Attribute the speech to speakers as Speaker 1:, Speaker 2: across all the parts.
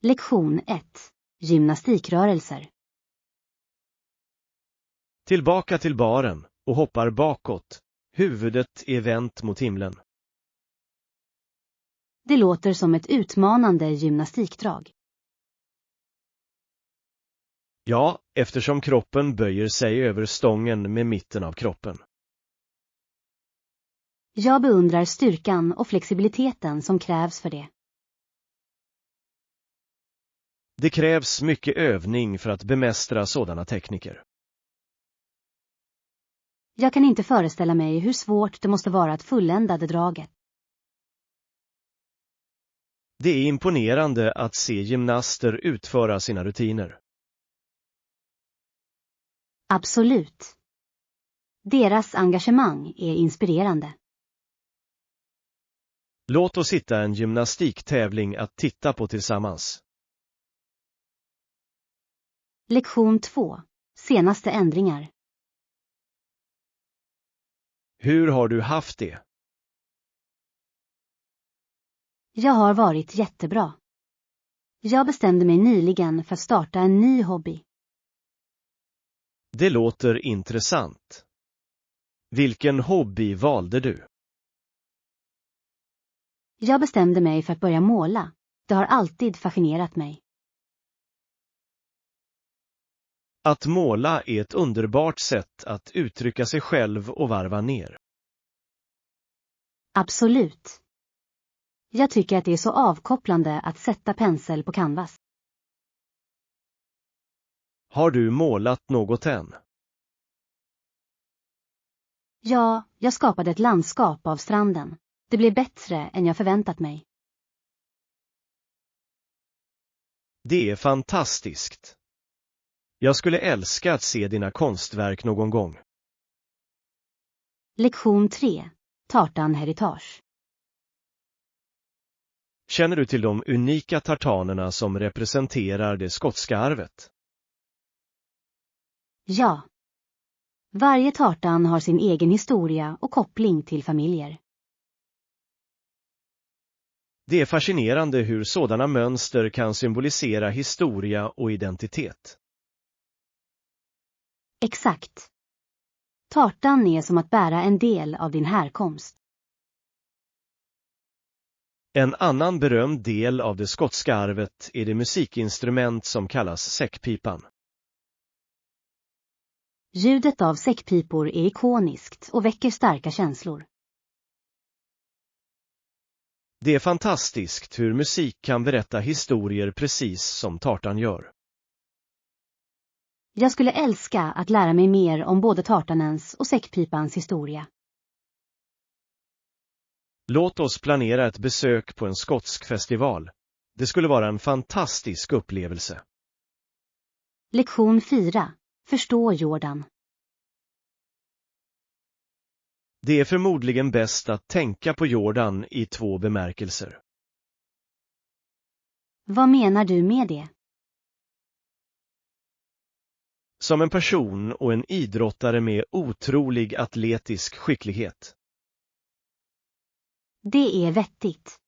Speaker 1: Lektion 1. Gymnastikrörelser.
Speaker 2: Tillbaka till baren och hoppar bakåt. Huvudet är vänt mot himlen.
Speaker 1: Det låter som ett utmanande gymnastikdrag.
Speaker 2: Ja, eftersom kroppen böjer sig över stången med mitten av kroppen.
Speaker 1: Jag beundrar styrkan och flexibiliteten som krävs för det.
Speaker 2: Det krävs mycket övning för att bemästra sådana tekniker.
Speaker 1: Jag kan inte föreställa mig hur svårt det måste vara att fullända det draget.
Speaker 2: Det är imponerande att se gymnaster utföra sina rutiner.
Speaker 1: Absolut. Deras engagemang är inspirerande.
Speaker 2: Låt oss hitta en gymnastiktävling att titta på tillsammans.
Speaker 1: Lektion 2. Senaste ändringar.
Speaker 2: Hur har du haft det?
Speaker 1: Jag har varit jättebra. Jag bestämde mig nyligen för att starta en ny hobby.
Speaker 2: Det låter intressant. Vilken hobby valde du?
Speaker 1: Jag bestämde mig för att börja måla. Det har alltid fascinerat mig.
Speaker 2: Att måla är ett underbart sätt att uttrycka sig själv och varva ner.
Speaker 1: Absolut. Jag tycker att det är så avkopplande att sätta pensel på canvas.
Speaker 2: Har du målat något än?
Speaker 1: Ja, jag skapade ett landskap av stranden. Det blev bättre än jag förväntat mig.
Speaker 2: Det är fantastiskt. Jag skulle älska att se dina konstverk någon gång.
Speaker 1: Lektion 3. Tartan Heritage.
Speaker 2: Känner du till de unika tartanerna som representerar det skotska arvet?
Speaker 1: Ja. Varje tartan har sin egen historia och koppling till familjer.
Speaker 2: Det är fascinerande hur sådana mönster kan symbolisera historia och identitet.
Speaker 1: Exakt. Tartan är som att bära en del av din härkomst.
Speaker 2: En annan berömd del av det skotska arvet är det musikinstrument som kallas säckpipan.
Speaker 1: Ljudet av säckpipor är ikoniskt och väcker starka känslor.
Speaker 2: Det är fantastiskt hur musik kan berätta historier precis som tartan gör.
Speaker 1: Jag skulle älska att lära mig mer om både tartanens och säckpipans historia.
Speaker 2: Låt oss planera ett besök på en skotsk festival. Det skulle vara en fantastisk upplevelse.
Speaker 1: Lektion 4. Förstå Jordan.
Speaker 2: Det är förmodligen bäst att tänka på Jordan i två bemärkelser.
Speaker 1: Vad menar du med det?
Speaker 2: Som en person och en idrottare med otrolig atletisk skicklighet.
Speaker 1: Det är vettigt.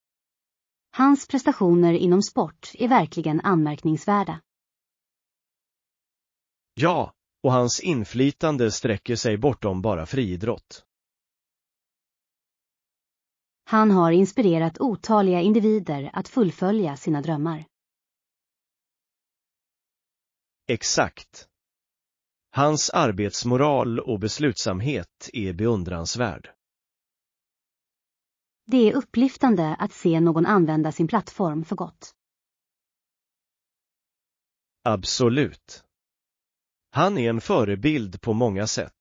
Speaker 1: Hans prestationer inom sport är verkligen anmärkningsvärda.
Speaker 2: Ja, och hans inflytande sträcker sig bortom bara friidrott.
Speaker 1: Han har inspirerat otaliga individer att fullfölja sina drömmar.
Speaker 2: Exakt. Hans arbetsmoral och beslutsamhet är beundransvärd.
Speaker 1: Det är upplyftande att se någon använda sin plattform för gott.
Speaker 2: Absolut. Han är en förebild på många sätt.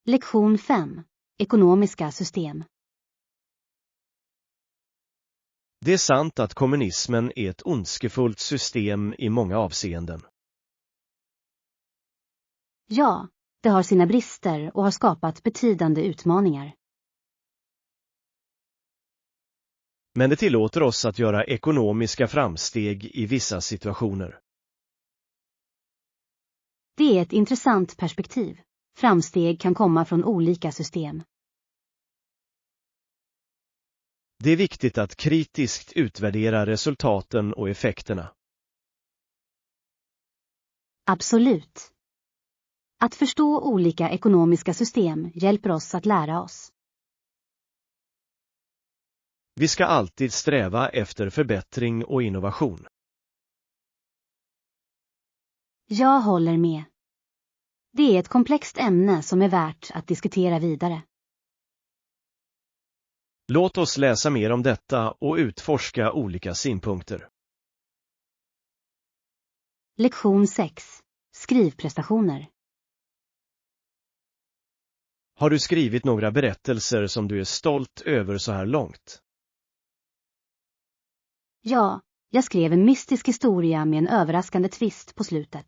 Speaker 1: Lektion 5. Ekonomiska system.
Speaker 2: Det är sant att kommunismen är ett ondskefullt system i många avseenden.
Speaker 1: Ja, det har sina brister och har skapat betydande utmaningar.
Speaker 2: Men det tillåter oss att göra ekonomiska framsteg i vissa situationer.
Speaker 1: Det är ett intressant perspektiv. Framsteg kan komma från olika system.
Speaker 2: Det är viktigt att kritiskt utvärdera resultaten och effekterna.
Speaker 1: Absolut. Att förstå olika ekonomiska system hjälper oss att lära oss.
Speaker 2: Vi ska alltid sträva efter förbättring och innovation.
Speaker 1: Jag håller med. Det är ett komplext ämne som är värt att diskutera vidare.
Speaker 2: Låt oss läsa mer om detta och utforska olika synpunkter.
Speaker 1: Lektion 6. Skrivprestationer.
Speaker 2: Har du skrivit några berättelser som du är stolt över så här långt?
Speaker 1: Ja, jag skrev en mystisk historia med en överraskande twist på slutet.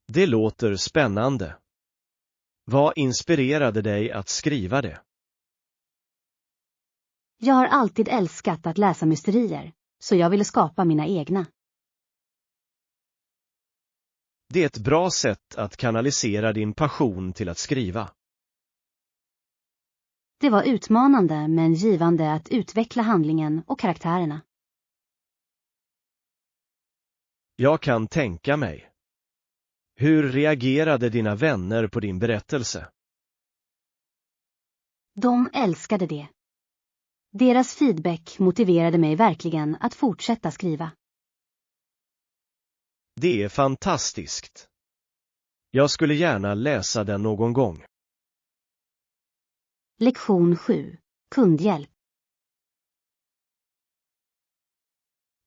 Speaker 2: Det låter spännande. Vad inspirerade dig att skriva det?
Speaker 1: Jag har alltid älskat att läsa mysterier, så jag ville skapa mina egna.
Speaker 2: Det är ett bra sätt att kanalisera din passion till att skriva.
Speaker 1: Det var utmanande men givande att utveckla handlingen och karaktärerna.
Speaker 2: Jag kan tänka mig. Hur reagerade dina vänner på din berättelse?
Speaker 1: De älskade det. Deras feedback motiverade mig verkligen att fortsätta skriva.
Speaker 2: Det är fantastiskt. Jag skulle gärna läsa den någon gång.
Speaker 1: Lektion 7. Kundhjälp.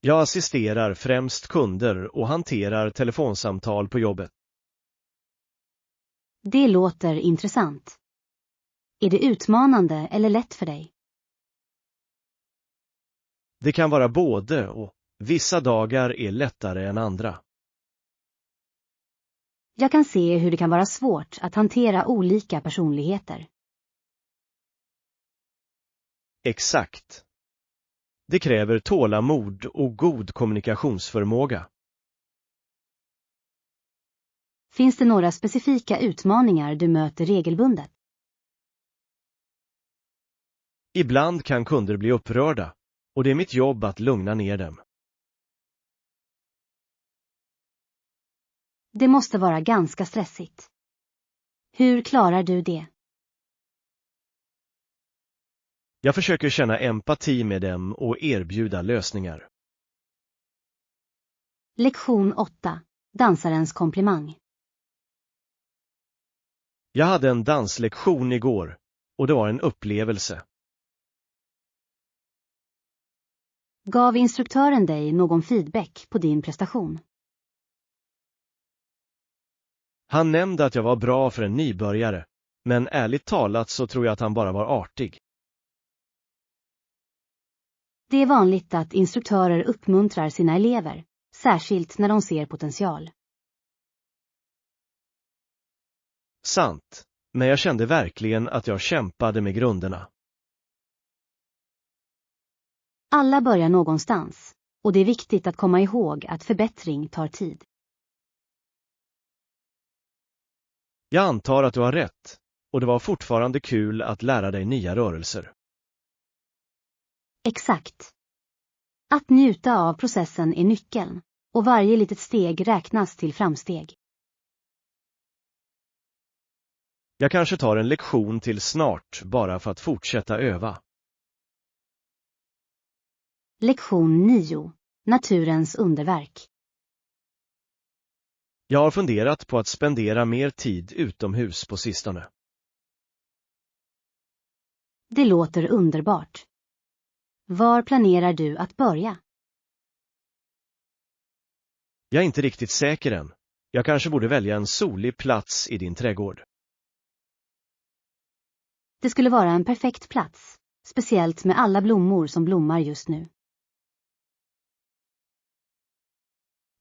Speaker 2: Jag assisterar främst kunder och hanterar telefonsamtal på jobbet.
Speaker 1: Det låter intressant. Är det utmanande eller lätt för dig?
Speaker 2: Det kan vara både och. Vissa dagar är lättare än andra.
Speaker 1: Jag kan se hur det kan vara svårt att hantera olika personligheter.
Speaker 2: Exakt. Det kräver tålamod och god kommunikationsförmåga.
Speaker 1: Finns det några specifika utmaningar du möter regelbundet?
Speaker 2: Ibland kan kunder bli upprörda, och det är mitt jobb att lugna ner dem.
Speaker 1: Det måste vara ganska stressigt. Hur klarar du det?
Speaker 2: Jag försöker känna empati med dem och erbjuda lösningar.
Speaker 1: Lektion 8. Dansarens komplimang.
Speaker 2: Jag hade en danslektion igår, och det var en upplevelse.
Speaker 1: Gav instruktören dig någon feedback på din prestation?
Speaker 2: Han nämnde att jag var bra för en nybörjare, men ärligt talat så tror jag att han bara var artig.
Speaker 1: Det är vanligt att instruktörer uppmuntrar sina elever, särskilt när de ser potential.
Speaker 2: Sant, men jag kände verkligen att jag kämpade med grunderna.
Speaker 1: Alla börjar någonstans, och det är viktigt att komma ihåg att förbättring tar tid.
Speaker 2: Jag antar att du har rätt, och det var fortfarande kul att lära dig nya rörelser.
Speaker 1: Exakt. Att njuta av processen är nyckeln, och varje litet steg räknas till framsteg.
Speaker 2: Jag kanske tar en lektion till snart bara för att fortsätta öva.
Speaker 1: Lektion 9. Naturens underverk.
Speaker 2: Jag har funderat på att spendera mer tid utomhus på sistone.
Speaker 1: Det låter underbart. Var planerar du att börja?
Speaker 2: Jag är inte riktigt säker än. Jag kanske borde välja en solig plats i din trädgård.
Speaker 1: Det skulle vara en perfekt plats, speciellt med alla blommor som blommar just nu.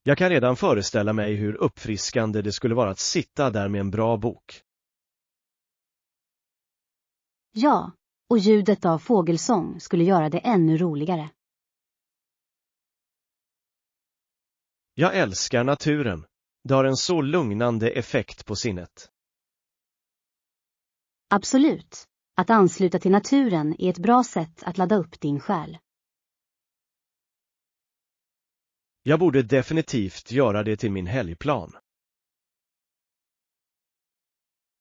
Speaker 2: Jag kan redan föreställa mig hur uppfriskande det skulle vara att sitta där med en bra bok.
Speaker 1: Ja, och ljudet av fågelsång skulle göra det ännu roligare.
Speaker 2: Jag älskar naturen. Det har en så lugnande effekt på sinnet.
Speaker 1: Absolut. Att ansluta till naturen är ett bra sätt att ladda upp din själ.
Speaker 2: Jag borde definitivt göra det till min helgplan.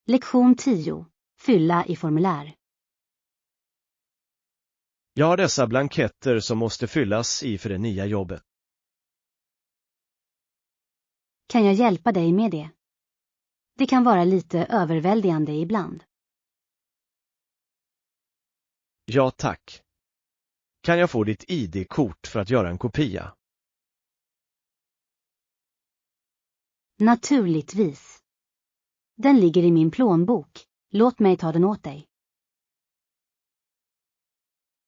Speaker 1: Lektion 10. Fylla i formulär.
Speaker 2: Jag har dessa blanketter som måste fyllas i för det nya jobbet.
Speaker 1: Kan jag hjälpa dig med det? Det kan vara lite överväldigande ibland.
Speaker 2: Ja tack. Kan jag få ditt ID-kort för att göra en kopia?
Speaker 1: Naturligtvis. Den ligger i min plånbok. Låt mig ta den åt dig.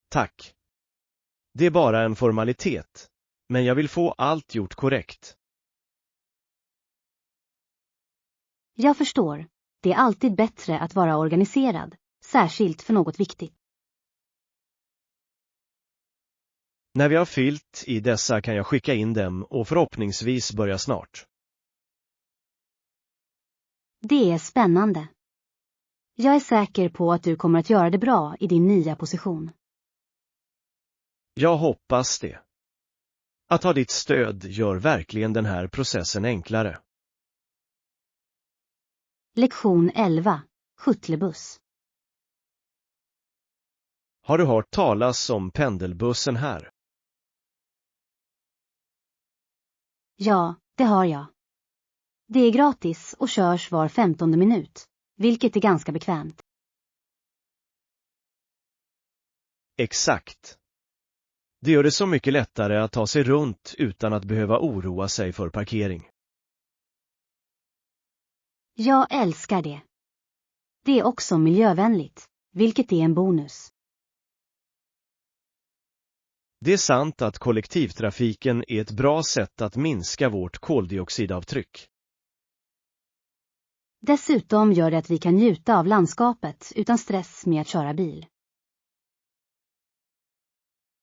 Speaker 2: Tack. Det är bara en formalitet, men jag vill få allt gjort korrekt.
Speaker 1: Jag förstår. Det är alltid bättre att vara organiserad, särskilt för något viktigt.
Speaker 2: När vi har fyllt i dessa kan jag skicka in dem och förhoppningsvis börja snart.
Speaker 1: Det är spännande. Jag är säker på att du kommer att göra det bra i din nya position.
Speaker 2: Jag hoppas det. Att ha ditt stöd gör verkligen den här processen enklare.
Speaker 1: Lektion 11. Skyttlebuss.
Speaker 2: Har du hört talas om pendelbussen här?
Speaker 1: Ja, det har jag. Det är gratis och körs var 15:e minut, vilket är ganska bekvämt.
Speaker 2: Exakt. Det gör det så mycket lättare att ta sig runt utan att behöva oroa sig för parkering.
Speaker 1: Jag älskar det. Det är också miljövänligt, vilket är en bonus.
Speaker 2: Det är sant att kollektivtrafiken är ett bra sätt att minska vårt koldioxidavtryck.
Speaker 1: Dessutom gör det att vi kan njuta av landskapet utan stress med att köra bil.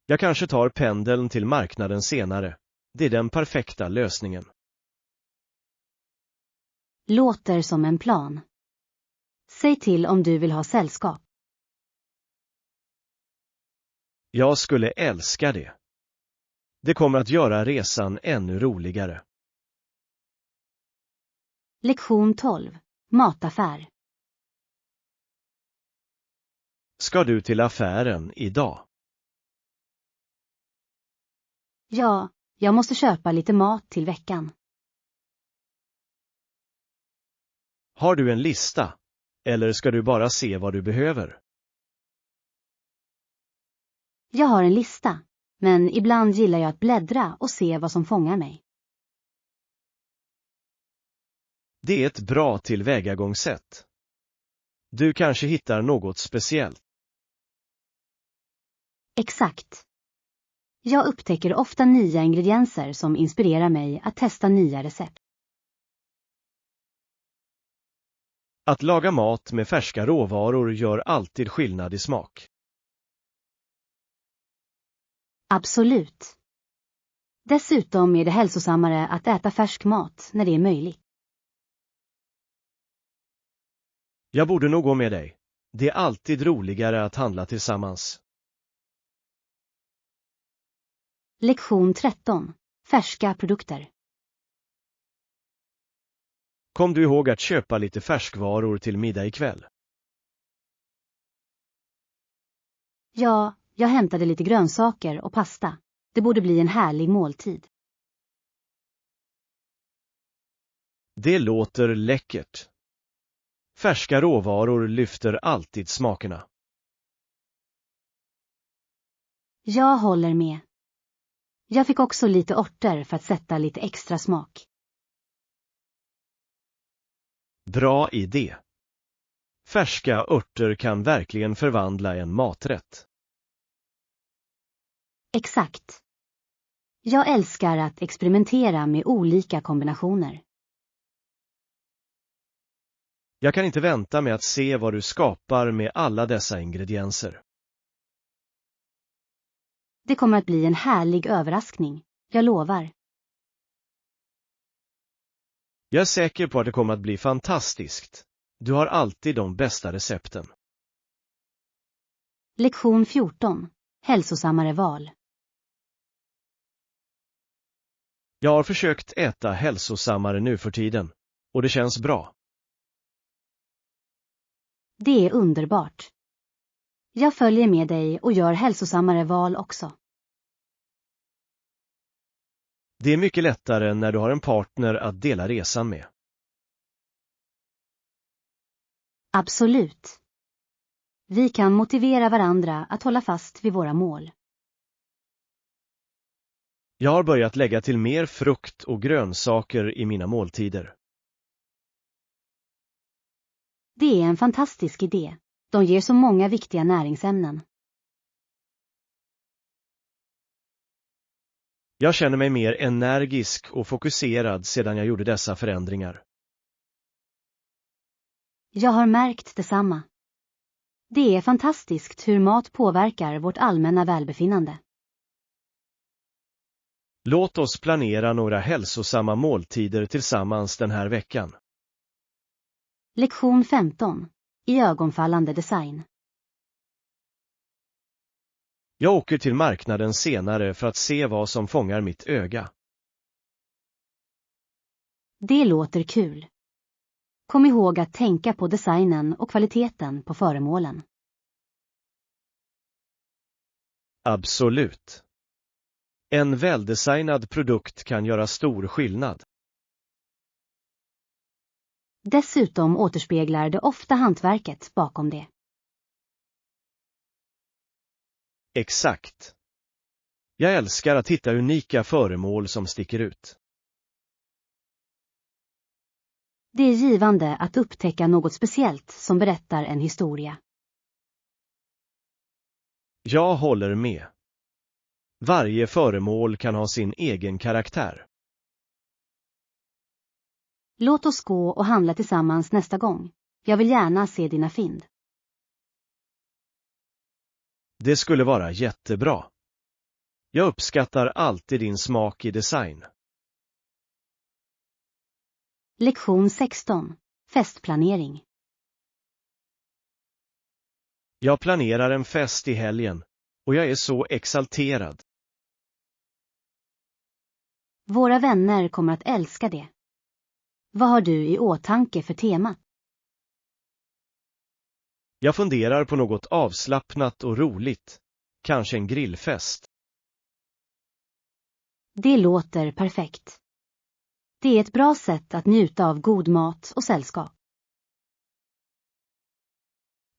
Speaker 2: Jag kanske tar pendeln till marknaden senare. Det är den perfekta lösningen.
Speaker 1: Låter som en plan. Säg till om du vill ha sällskap.
Speaker 2: Jag skulle älska det. Det kommer att göra resan ännu roligare.
Speaker 1: Lektion 12. Mataffär.
Speaker 2: Ska du till affären idag?
Speaker 1: Ja, jag måste köpa lite mat till veckan.
Speaker 2: Har du en lista? Eller ska du bara se vad du behöver?
Speaker 1: Jag har en lista, men ibland gillar jag att bläddra och se vad som fångar mig.
Speaker 2: Det är ett bra tillvägagångssätt. Du kanske hittar något speciellt.
Speaker 1: Exakt. Jag upptäcker ofta nya ingredienser som inspirerar mig att testa nya recept.
Speaker 2: Att laga mat med färska råvaror gör alltid skillnad i smak.
Speaker 1: Absolut. Dessutom är det hälsosammare att äta färsk mat när det är möjligt.
Speaker 2: Jag borde nog gå med dig. Det är alltid roligare att handla tillsammans.
Speaker 1: Lektion 13. Färska produkter.
Speaker 2: Kom du ihåg att köpa lite färskvaror till middag ikväll?
Speaker 1: Ja, jag hämtade lite grönsaker och pasta. Det borde bli en härlig måltid.
Speaker 2: Det låter läckert. Färska råvaror lyfter alltid smakerna.
Speaker 1: Jag håller med. Jag fick också lite örter för att sätta lite extra smak.
Speaker 2: Bra idé. Färska örter kan verkligen förvandla en maträtt.
Speaker 1: Exakt. Jag älskar att experimentera med olika kombinationer.
Speaker 2: Jag kan inte vänta med att se vad du skapar med alla dessa ingredienser.
Speaker 1: Det kommer att bli en härlig överraskning. Jag lovar.
Speaker 2: Jag är säker på att det kommer att bli fantastiskt. Du har alltid de bästa recepten.
Speaker 1: Lektion 14. Hälsosammare val.
Speaker 2: Jag har försökt äta hälsosammare nu för tiden, och det känns bra.
Speaker 1: Det är underbart. Jag följer med dig och gör hälsosammare val också.
Speaker 2: Det är mycket lättare när du har en partner att dela resan med.
Speaker 1: Absolut. Vi kan motivera varandra att hålla fast vid våra mål.
Speaker 2: Jag har börjat lägga till mer frukt och grönsaker i mina måltider.
Speaker 1: Det är en fantastisk idé. De ger så många viktiga näringsämnen.
Speaker 2: Jag känner mig mer energisk och fokuserad sedan jag gjorde dessa förändringar.
Speaker 1: Jag har märkt detsamma. Det är fantastiskt hur mat påverkar vårt allmänna välbefinnande.
Speaker 2: Låt oss planera några hälsosamma måltider tillsammans den här veckan.
Speaker 1: Lektion 15. Iögonfallande design.
Speaker 2: Jag åker till marknaden senare för att se vad som fångar mitt öga.
Speaker 1: Det låter kul. Kom ihåg att tänka på designen och kvaliteten på föremålen.
Speaker 2: Absolut. En väldesignad produkt kan göra stor skillnad.
Speaker 1: Dessutom återspeglar det ofta hantverket bakom det.
Speaker 2: Exakt. Jag älskar att hitta unika föremål som sticker ut.
Speaker 1: Det är givande att upptäcka något speciellt som berättar en historia.
Speaker 2: Jag håller med. Varje föremål kan ha sin egen karaktär.
Speaker 1: Låt oss gå och handla tillsammans nästa gång. Jag vill gärna se dina fynd.
Speaker 2: Det skulle vara jättebra. Jag uppskattar alltid din smak i design.
Speaker 1: Lektion 16. Festplanering.
Speaker 2: Jag planerar en fest i helgen och jag är så exalterad.
Speaker 1: Våra vänner kommer att älska det. Vad har du i åtanke för tema?
Speaker 2: Jag funderar på något avslappnat och roligt, kanske en grillfest.
Speaker 1: Det låter perfekt. Det är ett bra sätt att njuta av god mat och sällskap.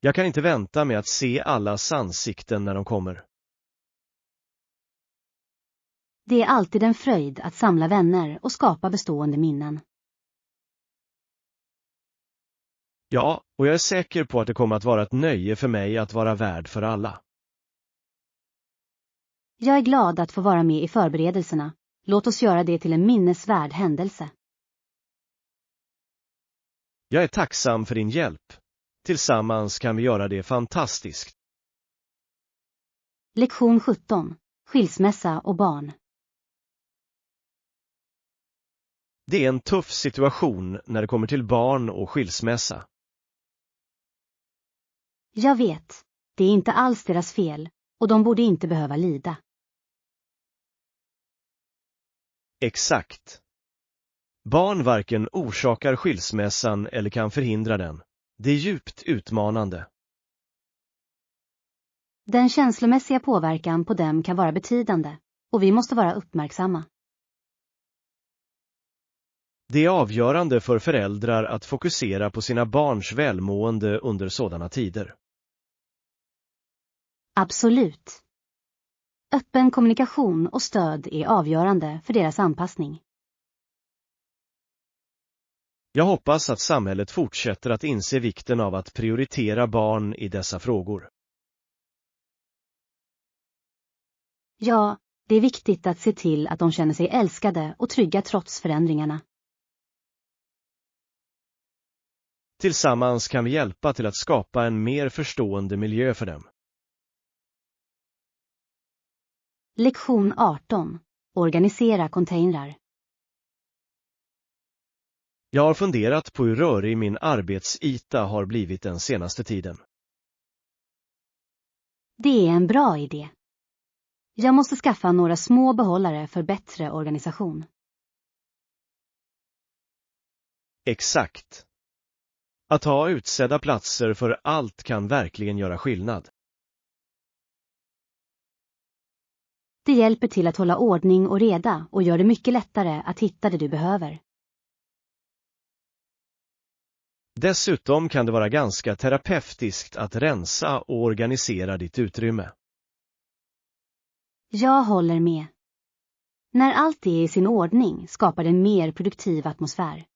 Speaker 2: Jag kan inte vänta med att se allas ansikten när de kommer.
Speaker 1: Det är alltid en fröjd att samla vänner och skapa bestående minnen.
Speaker 2: Ja, och jag är säker på att det kommer att vara ett nöje för mig att vara värd för alla.
Speaker 1: Jag är glad att få vara med i förberedelserna. Låt oss göra det till en minnesvärd händelse.
Speaker 2: Jag är tacksam för din hjälp. Tillsammans kan vi göra det fantastiskt.
Speaker 1: Lektion 17. Skilsmässa och barn.
Speaker 2: Det är en tuff situation när det kommer till barn och skilsmässa.
Speaker 1: Jag vet, det är inte alls deras fel och de borde inte behöva lida.
Speaker 2: Exakt. Barn varken orsakar skilsmässan eller kan förhindra den. Det är djupt utmanande.
Speaker 1: Den känslomässiga påverkan på dem kan vara betydande och vi måste vara uppmärksamma.
Speaker 2: Det är avgörande för föräldrar att fokusera på sina barns välmående under sådana tider.
Speaker 1: Absolut. Öppen kommunikation och stöd är avgörande för deras anpassning.
Speaker 2: Jag hoppas att samhället fortsätter att inse vikten av att prioritera barn i dessa frågor.
Speaker 1: Ja, det är viktigt att se till att de känner sig älskade och trygga trots förändringarna.
Speaker 2: Tillsammans kan vi hjälpa till att skapa en mer förstående miljö för dem.
Speaker 1: Lektion 18. Organisera containrar.
Speaker 2: Jag har funderat på hur rörig min arbetsyta har blivit den senaste tiden.
Speaker 1: Det är en bra idé. Jag måste skaffa några små behållare för bättre organisation.
Speaker 2: Exakt. Att ha utsedda platser för allt kan verkligen göra skillnad.
Speaker 1: Det hjälper till att hålla ordning och reda och gör det mycket lättare att hitta det du behöver.
Speaker 2: Dessutom kan det vara ganska terapeutiskt att rensa och organisera ditt utrymme.
Speaker 1: Jag håller med. När allt är i sin ordning skapar det en mer produktiv atmosfär.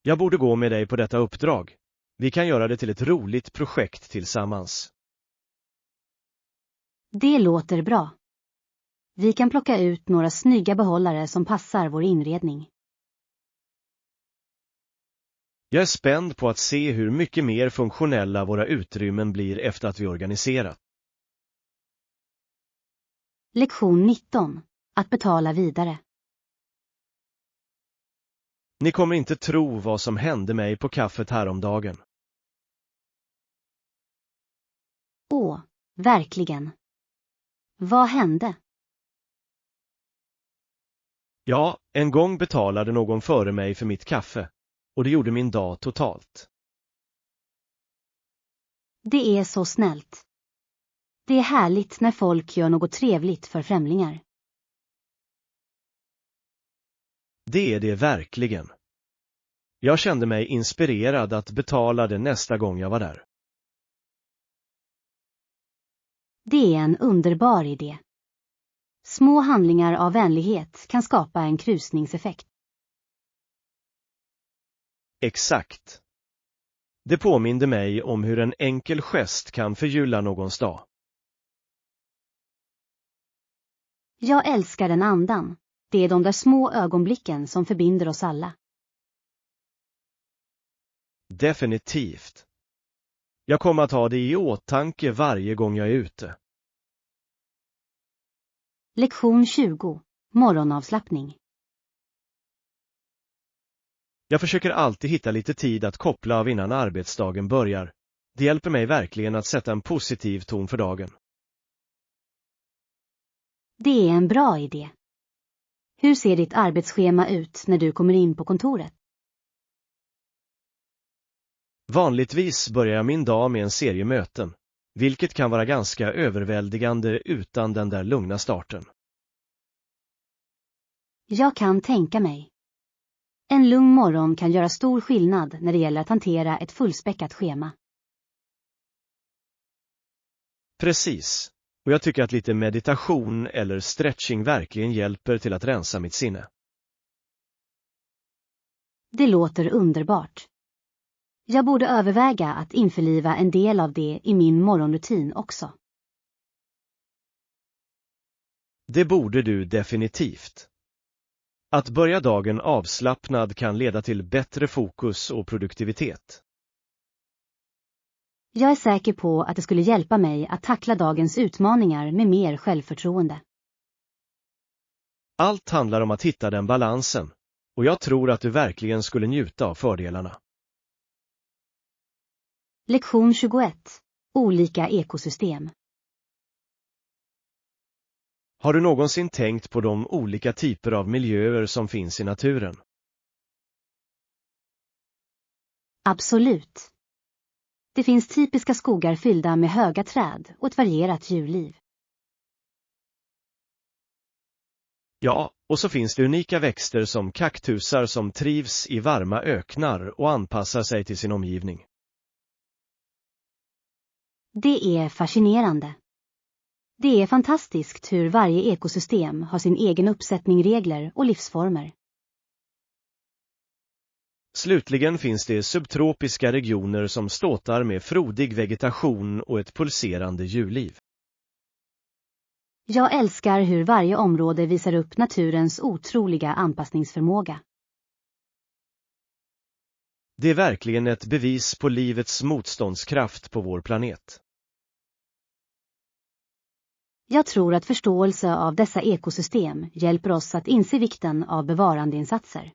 Speaker 2: Jag borde gå med dig på detta uppdrag. Vi kan göra det till ett roligt projekt tillsammans.
Speaker 1: Det låter bra. Vi kan plocka ut några snygga behållare som passar vår inredning.
Speaker 2: Jag är spänd på att se hur mycket mer funktionella våra utrymmen blir efter att vi organiserat.
Speaker 1: Lektion 19. Att betala vidare.
Speaker 2: Ni kommer inte tro vad som hände mig på kaffet häromdagen.
Speaker 1: Åh, verkligen. Vad hände?
Speaker 2: Ja, en gång betalade någon före mig för mitt kaffe, och det gjorde min dag totalt.
Speaker 1: Det är så snällt. Det är härligt när folk gör något trevligt för främlingar.
Speaker 2: Det är det verkligen. Jag kände mig inspirerad att betala det nästa gång jag var där.
Speaker 1: Det är en underbar idé. Små handlingar av vänlighet kan skapa en krusningseffekt.
Speaker 2: Exakt. Det påminde mig om hur en enkel gest kan förgylla någons dag.
Speaker 1: Jag älskar den andan. Det är de där små ögonblicken som förbinder oss alla.
Speaker 2: Definitivt. Jag kommer att ha det i åtanke varje gång jag är ute.
Speaker 1: Lektion 20. Morgonavslappning.
Speaker 2: Jag försöker alltid hitta lite tid att koppla av innan arbetsdagen börjar. Det hjälper mig verkligen att sätta en positiv ton för dagen.
Speaker 1: Det är en bra idé. Hur ser ditt arbetsschema ut när du kommer in på kontoret?
Speaker 2: Vanligtvis börjar jag min dag med en serie möten, vilket kan vara ganska överväldigande utan den där lugna starten.
Speaker 1: Jag kan tänka mig. En lugn morgon kan göra stor skillnad när det gäller att hantera ett fullspäckat schema.
Speaker 2: Precis, och jag tycker att lite meditation eller stretching verkligen hjälper till att rensa mitt sinne.
Speaker 1: Det låter underbart. Jag borde överväga att införliva en del av det i min morgonrutin också.
Speaker 2: Det borde du definitivt. Att börja dagen avslappnad kan leda till bättre fokus och produktivitet.
Speaker 1: Jag är säker på att det skulle hjälpa mig att tackla dagens utmaningar med mer självförtroende.
Speaker 2: Allt handlar om att hitta den balansen, och jag tror att du verkligen skulle njuta av fördelarna.
Speaker 1: Lektion 21. Olika ekosystem.
Speaker 2: Har du någonsin tänkt på de olika typer av miljöer som finns i naturen?
Speaker 1: Absolut. Det finns typiska skogar fyllda med höga träd och ett varierat djurliv.
Speaker 2: Ja, och så finns det unika växter som kaktusar som trivs i varma öknar och anpassar sig till sin omgivning.
Speaker 1: Det är fascinerande. Det är fantastiskt hur varje ekosystem har sin egen uppsättning regler och livsformer.
Speaker 2: Slutligen finns det subtropiska regioner som ståtar med frodig vegetation och ett pulserande djurliv.
Speaker 1: Jag älskar hur varje område visar upp naturens otroliga anpassningsförmåga.
Speaker 2: Det är verkligen ett bevis på livets motståndskraft på vår planet.
Speaker 1: Jag tror att förståelse av dessa ekosystem hjälper oss att inse vikten av bevarandeinsatser.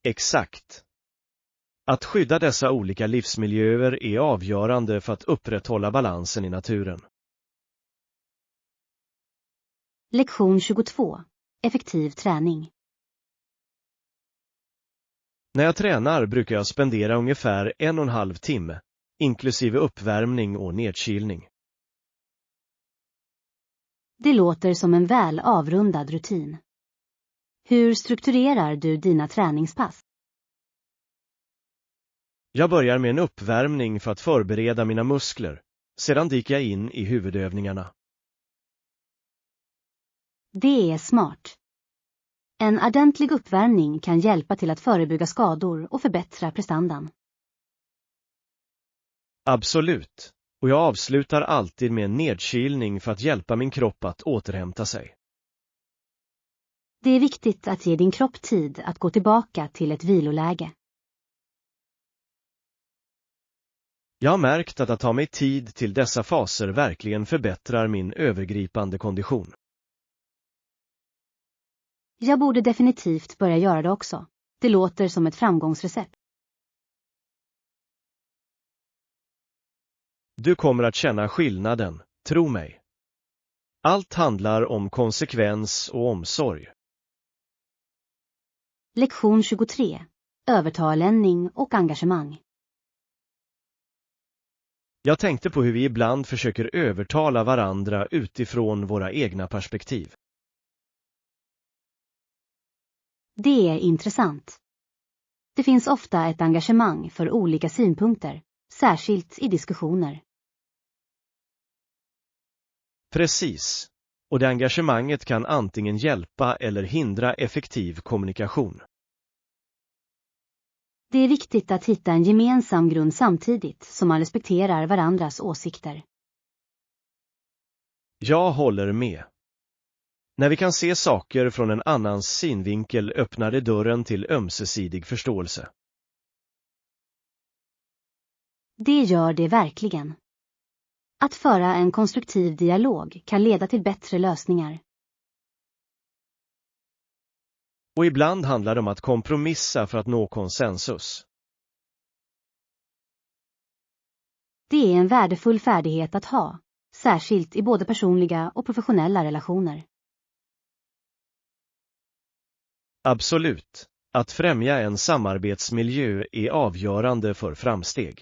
Speaker 2: Exakt. Att skydda dessa olika livsmiljöer är avgörande för att upprätthålla balansen i naturen.
Speaker 1: Lektion 22. Effektiv träning.
Speaker 2: När jag tränar brukar jag spendera ungefär 1,5 timme, inklusive uppvärmning och nedkylning.
Speaker 1: Det låter som en väl avrundad rutin. Hur strukturerar du dina träningspass?
Speaker 2: Jag börjar med en uppvärmning för att förbereda mina muskler. Sedan dyker jag in i huvudövningarna.
Speaker 1: Det är smart. En ordentlig uppvärmning kan hjälpa till att förebygga skador och förbättra prestandan.
Speaker 2: Absolut. Och jag avslutar alltid med en nedkylning för att hjälpa min kropp att återhämta sig.
Speaker 1: Det är viktigt att ge din kropp tid att gå tillbaka till ett viloläge.
Speaker 2: Jag har märkt att ta mig tid till dessa faser verkligen förbättrar min övergripande kondition.
Speaker 1: Jag borde definitivt börja göra det också. Det låter som ett framgångsrecept.
Speaker 2: Du kommer att känna skillnaden, tro mig. Allt handlar om konsekvens och omsorg.
Speaker 1: Lektion 23. Övertalning och engagemang.
Speaker 2: Jag tänkte på hur vi ibland försöker övertala varandra utifrån våra egna perspektiv.
Speaker 1: Det är intressant. Det finns ofta ett engagemang för olika synpunkter, särskilt i diskussioner.
Speaker 2: Precis. Och det engagemanget kan antingen hjälpa eller hindra effektiv kommunikation.
Speaker 1: Det är viktigt att hitta en gemensam grund samtidigt som man respekterar varandras åsikter.
Speaker 2: Jag håller med. När vi kan se saker från en annans synvinkel öppnar det dörren till ömsesidig förståelse.
Speaker 1: Det gör det verkligen. Att föra en konstruktiv dialog kan leda till bättre lösningar.
Speaker 2: Och ibland handlar det om att kompromissa för att nå konsensus.
Speaker 1: Det är en värdefull färdighet att ha, särskilt i både personliga och professionella relationer.
Speaker 2: Absolut. Att främja en samarbetsmiljö är avgörande för framsteg.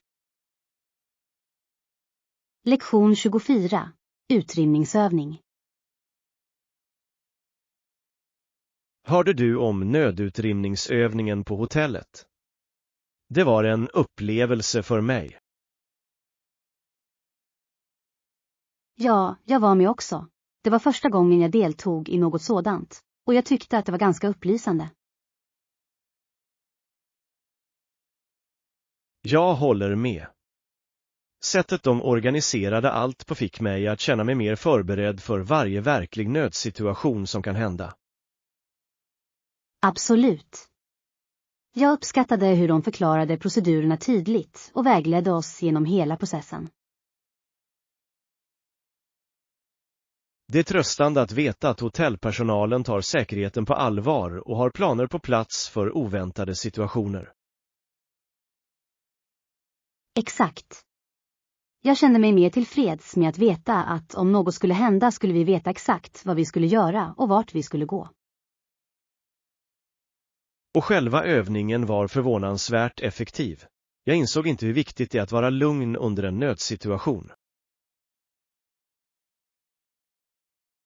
Speaker 1: Lektion 24. Utrymningsövning.
Speaker 2: Hörde du om nödutrymningsövningen på hotellet? Det var en upplevelse för mig.
Speaker 1: Ja, jag var med också. Det var första gången jag deltog i något sådant, och jag tyckte att det var ganska upplysande.
Speaker 2: Jag håller med. Sättet de organiserade allt på fick mig att känna mig mer förberedd för varje verklig nödsituation som kan hända.
Speaker 1: Absolut. Jag uppskattade hur de förklarade procedurerna tydligt och vägledde oss genom hela processen.
Speaker 2: Det är tröstande att veta att hotellpersonalen tar säkerheten på allvar och har planer på plats för oväntade situationer.
Speaker 1: Exakt. Jag kände mig mer tillfreds med att veta att om något skulle hända skulle vi veta exakt vad vi skulle göra och vart vi skulle gå.
Speaker 2: Och själva övningen var förvånansvärt effektiv. Jag insåg inte hur viktigt det är att vara lugn under en nödsituation.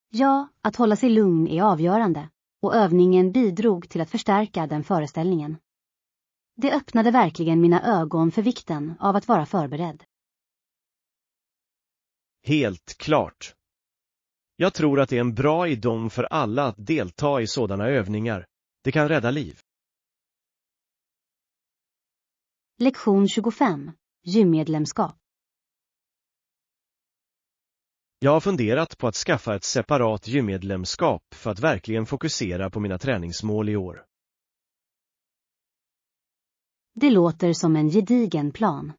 Speaker 1: Ja, att hålla sig lugn är avgörande, och övningen bidrog till att förstärka den föreställningen. Det öppnade verkligen mina ögon för vikten av att vara förberedd.
Speaker 2: Helt klart. Jag tror att det är en bra idé för alla att delta i sådana övningar. Det kan rädda liv.
Speaker 1: Lektion 25. Gymmedlemskap.
Speaker 2: Jag har funderat på att skaffa ett separat gymmedlemskap för att verkligen fokusera på mina träningsmål i år.
Speaker 1: Det låter som en gedigen plan.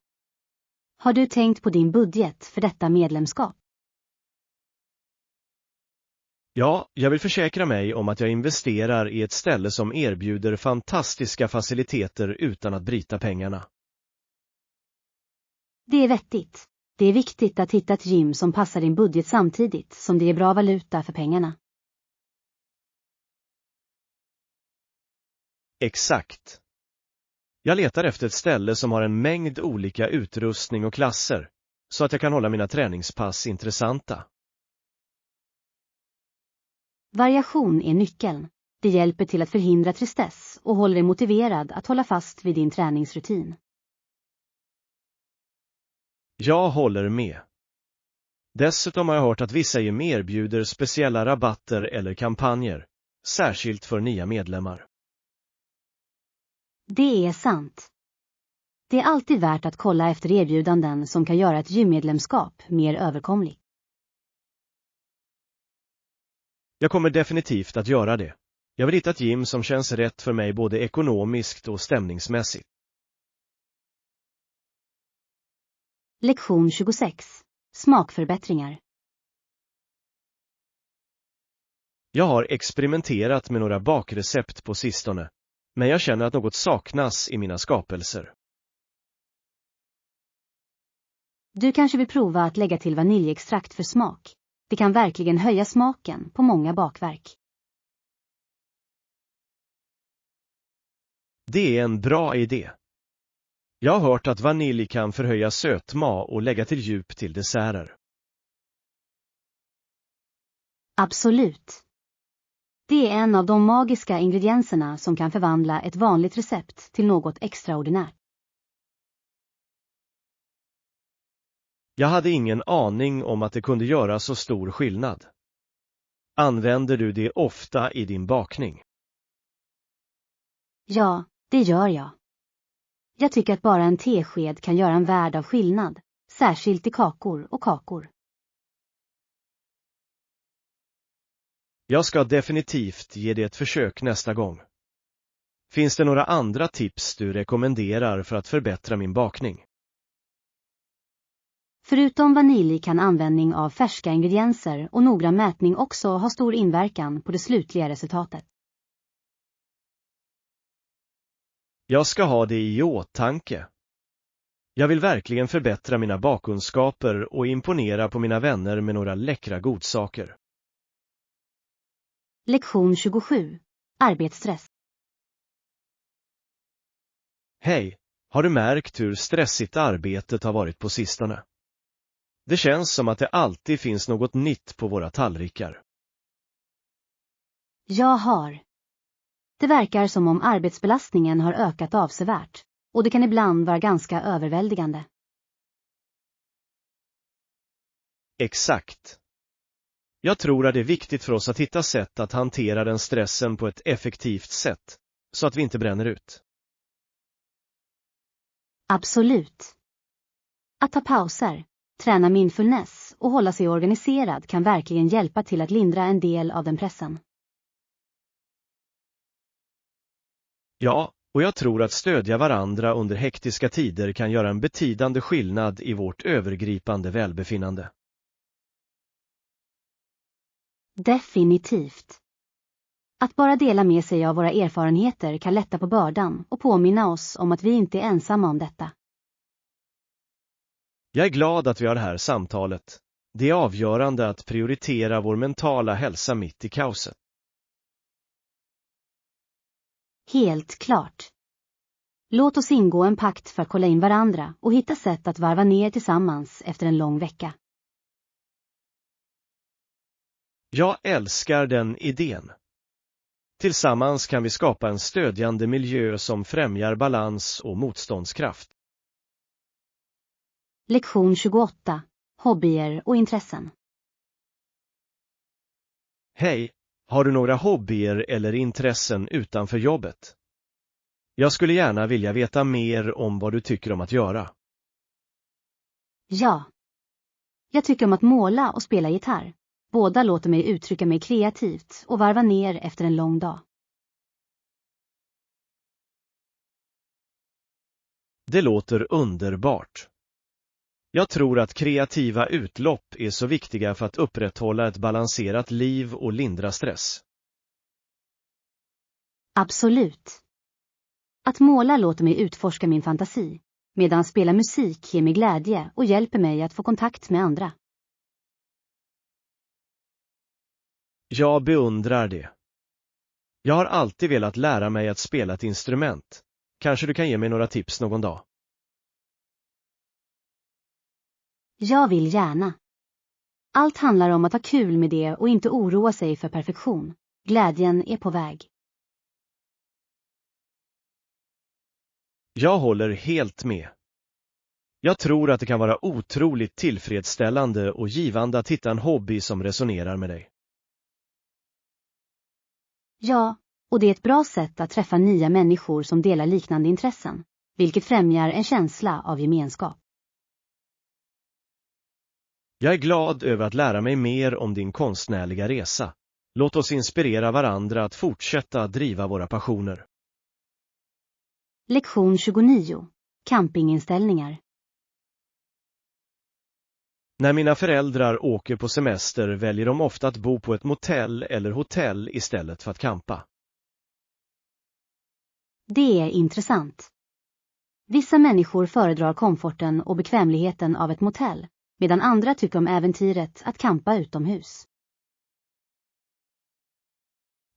Speaker 1: Har du tänkt på din budget för detta medlemskap?
Speaker 2: Ja, jag vill försäkra mig om att jag investerar i ett ställe som erbjuder fantastiska faciliteter utan att bryta pengarna.
Speaker 1: Det är vettigt. Det är viktigt att hitta ett gym som passar din budget samtidigt som det ger bra valuta för pengarna.
Speaker 2: Exakt. Jag letar efter ett ställe som har en mängd olika utrustning och klasser, så att jag kan hålla mina träningspass intressanta.
Speaker 1: Variation är nyckeln. Det hjälper till att förhindra tristess och håller dig motiverad att hålla fast vid din träningsrutin.
Speaker 2: Jag håller med. Dessutom har jag hört att vissa gym erbjuder speciella rabatter eller kampanjer, särskilt för nya medlemmar.
Speaker 1: Det är sant. Det är alltid värt att kolla efter erbjudanden som kan göra ett gymmedlemskap mer överkomligt.
Speaker 2: Jag kommer definitivt att göra det. Jag vill hitta ett gym som känns rätt för mig både ekonomiskt och stämningsmässigt.
Speaker 1: Lektion 26. Smakförbättringar.
Speaker 2: Jag har experimenterat med några bakrecept på sistone, men jag känner att något saknas i mina skapelser.
Speaker 1: Du kanske vill prova att lägga till vaniljextrakt för smak. Det kan verkligen höja smaken på många bakverk.
Speaker 2: Det är en bra idé. Jag har hört att vanilj kan förhöja sötma och lägga till djup till desserter.
Speaker 1: Absolut. Det är en av de magiska ingredienserna som kan förvandla ett vanligt recept till något extraordinärt.
Speaker 2: Jag hade ingen aning om att det kunde göra så stor skillnad. Använder du det ofta i din bakning?
Speaker 1: Ja, det gör jag. Jag tycker att bara en tesked kan göra en värld av skillnad, särskilt i kakor och kakor.
Speaker 2: Jag ska definitivt ge det ett försök nästa gång. Finns det några andra tips du rekommenderar för att förbättra min bakning?
Speaker 1: Förutom vanilj kan användning av färska ingredienser och noggrann mätning också ha stor inverkan på det slutliga resultatet.
Speaker 2: Jag ska ha det i åtanke. Jag vill verkligen förbättra mina bakkunskaper och imponera på mina vänner med några läckra godsaker.
Speaker 1: Lektion 27. Arbetsstress.
Speaker 2: Hej, har du märkt hur stressigt arbetet har varit på sistone? Det känns som att det alltid finns något nytt på våra tallrikar.
Speaker 1: Jag har. Det verkar som om arbetsbelastningen har ökat avsevärt, och det kan ibland vara ganska överväldigande.
Speaker 2: Exakt. Jag tror att det är viktigt för oss att hitta sätt att hantera den stressen på ett effektivt sätt, så att vi inte bränner ut.
Speaker 1: Absolut. Att ta pauser, träna mindfulness och hålla sig organiserad kan verkligen hjälpa till att lindra en del av den pressen.
Speaker 2: Ja, och jag tror att stödja varandra under hektiska tider kan göra en betydande skillnad i vårt övergripande välbefinnande.
Speaker 1: Definitivt. Att bara dela med sig av våra erfarenheter kan lätta på bördan och påminna oss om att vi inte är ensamma om detta.
Speaker 2: Jag är glad att vi har det här samtalet. Det är avgörande att prioritera vår mentala hälsa mitt i kaoset.
Speaker 1: Helt klart. Låt oss ingå en pakt för att kolla in varandra och hitta sätt att varva ner tillsammans efter en lång vecka.
Speaker 2: Jag älskar den idén. Tillsammans kan vi skapa en stödjande miljö som främjar balans och motståndskraft.
Speaker 1: Lektion 28. Hobbyer och intressen.
Speaker 2: Hej, har du några hobbyer eller intressen utanför jobbet? Jag skulle gärna vilja veta mer om vad du tycker om att göra.
Speaker 1: Ja. Jag tycker om att måla och spela gitarr. Båda låter mig uttrycka mig kreativt och varva ner efter en lång dag.
Speaker 2: Det låter underbart. Jag tror att kreativa utlopp är så viktiga för att upprätthålla ett balanserat liv och lindra stress.
Speaker 1: Absolut. Att måla låter mig utforska min fantasi, medan spela musik ger mig glädje och hjälper mig att få kontakt med andra.
Speaker 2: Jag beundrar det. Jag har alltid velat lära mig att spela ett instrument. Kanske du kan ge mig några tips någon dag?
Speaker 1: Jag vill gärna. Allt handlar om att ha kul med det och inte oroa sig för perfektion. Glädjen är på väg.
Speaker 2: Jag håller helt med. Jag tror att det kan vara otroligt tillfredsställande och givande att hitta en hobby som resonerar med dig.
Speaker 1: Ja, och det är ett bra sätt att träffa nya människor som delar liknande intressen, vilket främjar en känsla av gemenskap.
Speaker 2: Jag är glad över att lära mig mer om din konstnärliga resa. Låt oss inspirera varandra att fortsätta driva våra passioner.
Speaker 1: Lektion 29. Campinginställningar.
Speaker 2: När mina föräldrar åker på semester väljer de ofta att bo på ett motell eller hotell istället för att campa.
Speaker 1: Det är intressant. Vissa människor föredrar komforten och bekvämligheten av ett motell, medan andra tycker om äventyret att campa utomhus.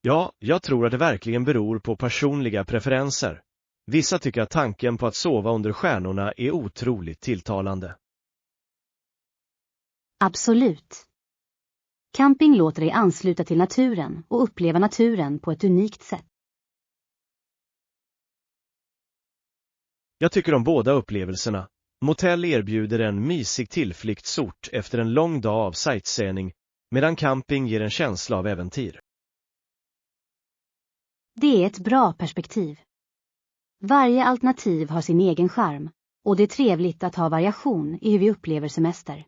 Speaker 2: Ja, jag tror att det verkligen beror på personliga preferenser. Vissa tycker att tanken på att sova under stjärnorna är otroligt tilltalande.
Speaker 1: Absolut. Camping låter dig ansluta till naturen och uppleva naturen på ett unikt sätt.
Speaker 2: Jag tycker om båda upplevelserna. Motell erbjuder en mysig tillflyktsort efter en lång dag av sightseeing, medan camping ger en känsla av äventyr.
Speaker 1: Det är ett bra perspektiv. Varje alternativ har sin egen charm, och det är trevligt att ha variation i hur vi upplever semester.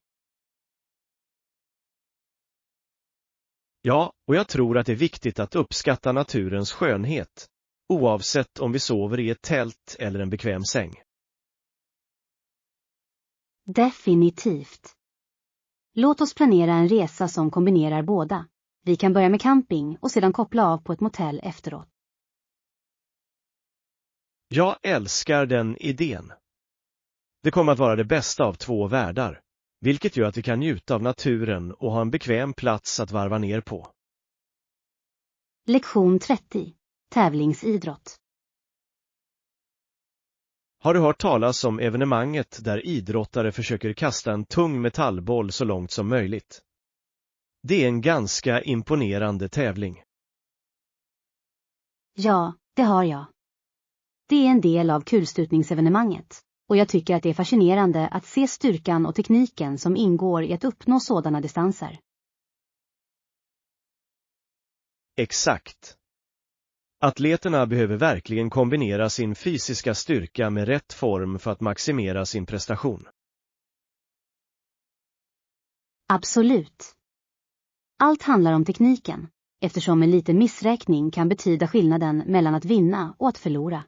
Speaker 2: Ja, och jag tror att det är viktigt att uppskatta naturens skönhet, oavsett om vi sover i ett tält eller en bekväm säng.
Speaker 1: Definitivt. Låt oss planera en resa som kombinerar båda. Vi kan börja med camping och sedan koppla av på ett motell efteråt.
Speaker 2: Jag älskar den idén. Det kommer att vara det bästa av två världar, vilket gör att vi kan njuta av naturen och ha en bekväm plats att varva ner på.
Speaker 1: Lektion 30. Tävlingsidrott.
Speaker 2: Har du hört talas om evenemanget där idrottare försöker kasta en tung metallboll så långt som möjligt? Det är en ganska imponerande tävling.
Speaker 1: Ja, det har jag. Det är en del av kulsprutningsevenemanget, och jag tycker att det är fascinerande att se styrkan och tekniken som ingår i att uppnå sådana distanser.
Speaker 2: Exakt. Atleterna behöver verkligen kombinera sin fysiska styrka med rätt form för att maximera sin prestation.
Speaker 1: Absolut. Allt handlar om tekniken, eftersom en liten missräkning kan betyda skillnaden mellan att vinna och att förlora.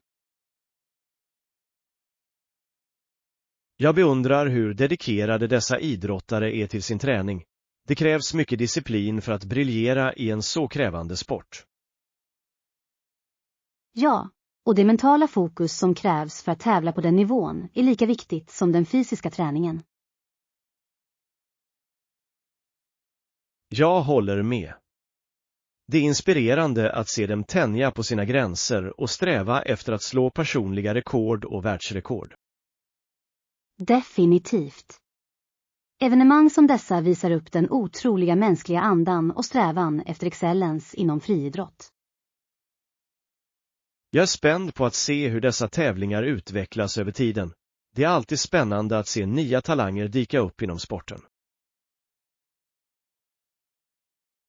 Speaker 2: Jag beundrar hur dedikerade dessa idrottare är till sin träning. Det krävs mycket disciplin för att briljera i en så krävande sport.
Speaker 1: Ja, och det mentala fokus som krävs för att tävla på den nivån är lika viktigt som den fysiska träningen.
Speaker 2: Jag håller med. Det är inspirerande att se dem tänja på sina gränser och sträva efter att slå personliga rekord och världsrekord.
Speaker 1: Definitivt. Evenemang som dessa visar upp den otroliga mänskliga andan och strävan efter excellens inom friidrott.
Speaker 2: Jag är spänd på att se hur dessa tävlingar utvecklas över tiden. Det är alltid spännande att se nya talanger dyka upp inom sporten.